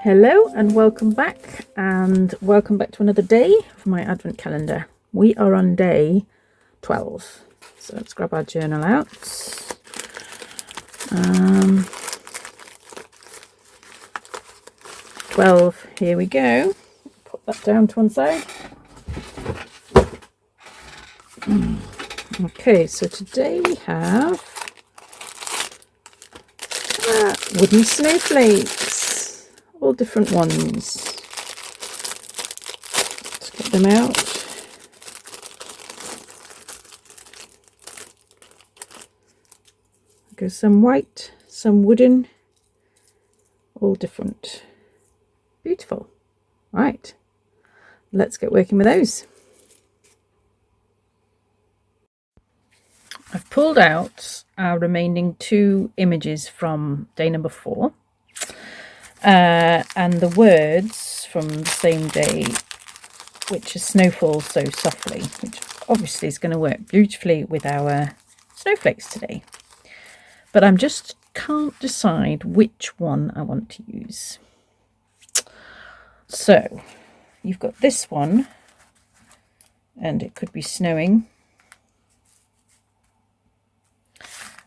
Hello and welcome back, to another day of my advent calendar. We are on day 12, so let's grab our journal out. 12, here we go. Put that down to one side. Okay, so today we have wooden snowflakes, all different ones. Let's get them out. Go some white, some wooden, all different. Beautiful. Right, let's get working with those. I've pulled out our remaining 2 images from day number 4 and the words from the same day, which is "Snow falls so softly," which obviously is going to work beautifully with our snowflakes today. But I just can't decide which one I want to use. So you've got this one, and it could be snowing,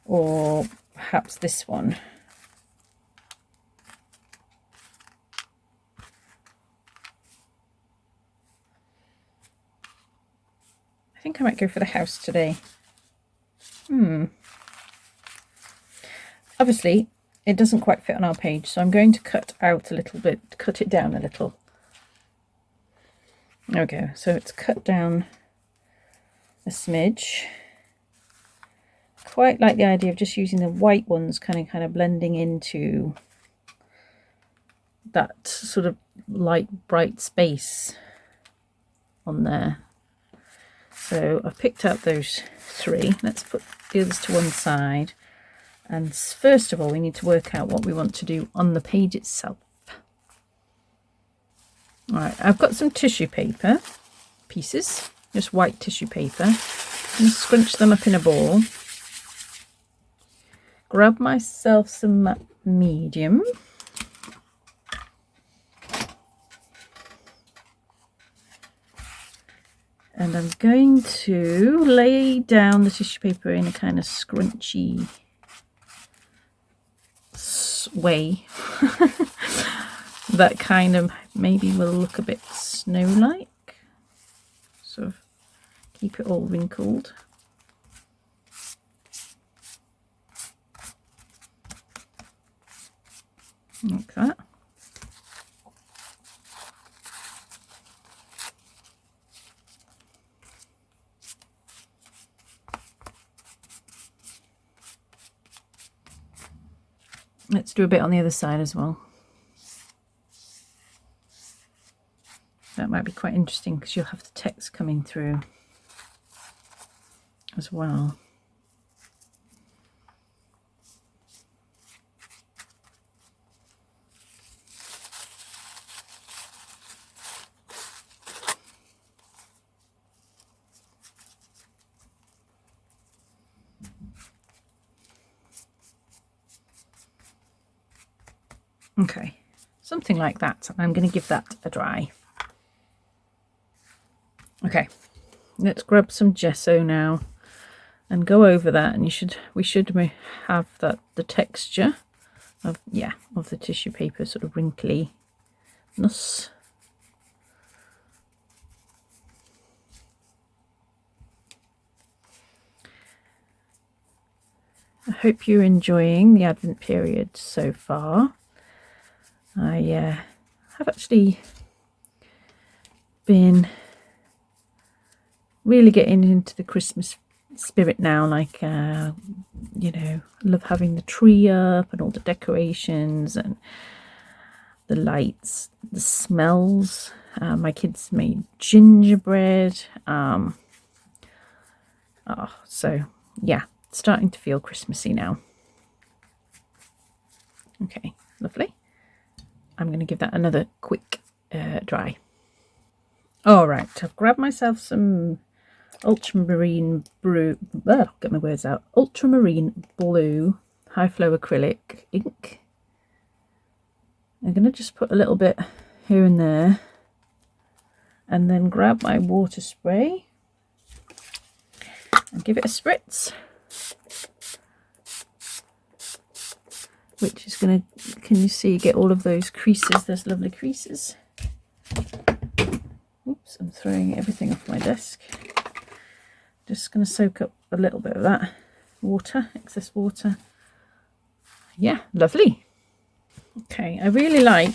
or perhaps this one. I think I might go for the house today. Obviously, it doesn't quite fit on our page, so I'm going to cut out a little bit, cut it down a little. There we go. So it's cut down a smidge. Quite like the idea of just using the white ones, kind of blending into that sort of light, bright space on there. So I've picked out those 3. Let's put the others to one side. And first of all, we need to work out what we want to do on the page itself. All right, I've got some tissue paper pieces, just white tissue paper, and scrunch them up in a ball. Grab myself some matte medium. And I'm going to lay down the tissue paper in a kind of scrunchy way that kind of maybe will look a bit snow-like, sort of keep it all wrinkled. Like that. Let's do a bit on the other side as well. That might be quite interesting because you'll have the text coming through as well. Okay, something like that. I'm going to give that a dry. Okay, let's grab some gesso now and go over that, and we should have that the texture of the tissue paper, sort of wrinkliness. I hope you're enjoying the Advent period so far. I have actually been really getting into the Christmas spirit now, like love having the tree up and all the decorations and the lights, the smells. My kids made gingerbread. So yeah, starting to feel Christmassy now. Okay, lovely. I'm going to give that another quick dry. All right, I've grabbed myself some ultramarine blue, get my words out, ultramarine blue high flow acrylic ink. I'm going to just put a little bit here and there, and then grab my water spray and give it a spritz, which is going to, can you see, get all of those creases, those lovely creases. Oops, I'm throwing everything off my desk. Just going to soak up a little bit of that water, excess water. Yeah, lovely. Okay, I really like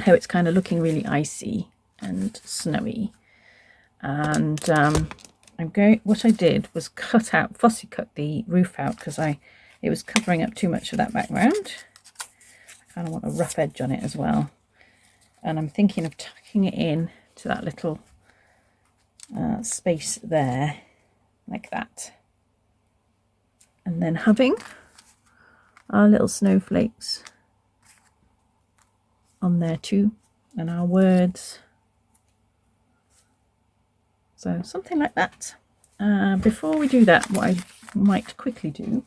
how it's kind of looking really icy and snowy. And what I did was fussy cut the roof out because it was covering up too much of that background. I kind of want a rough edge on it as well. And I'm thinking of tucking it in to that little space there, like that. And then having our little snowflakes on there too, and our words. So something like that. Before we do that, what I might quickly do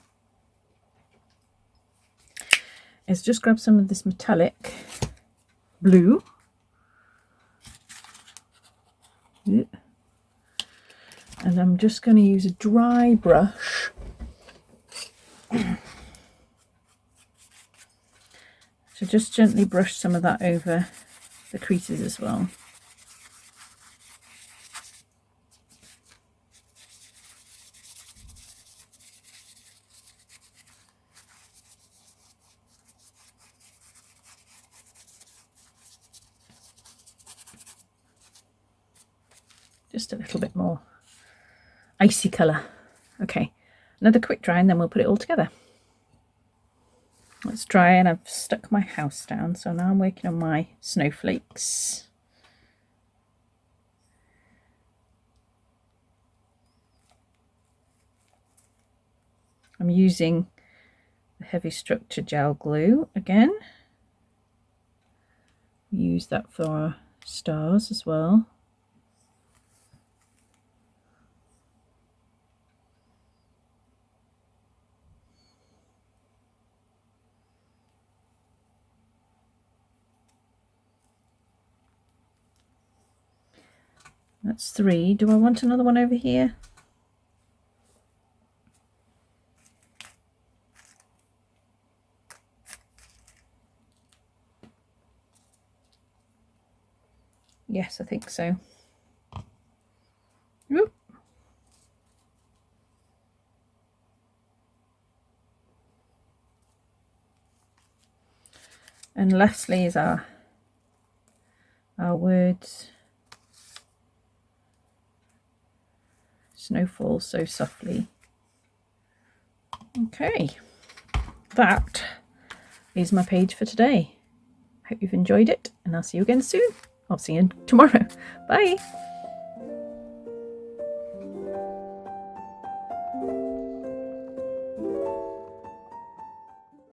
is just grab some of this metallic blue. And I'm just going to use a dry brush to just gently brush some of that over the creases as well. Just a little bit more icy colour. Okay, another quick dry and then we'll put it all together. It's dry and I've stuck my house down, so now I'm working on my snowflakes. I'm using the heavy structure gel glue again. Use that for our stars as well. That's 3. Do I want another one over here? Yes, I think so. Whoop. And lastly is our words. Snow falls so softly. Okay, that is my page for today. Hope you've enjoyed it, and I'll see you again soon. I'll see you tomorrow. Bye.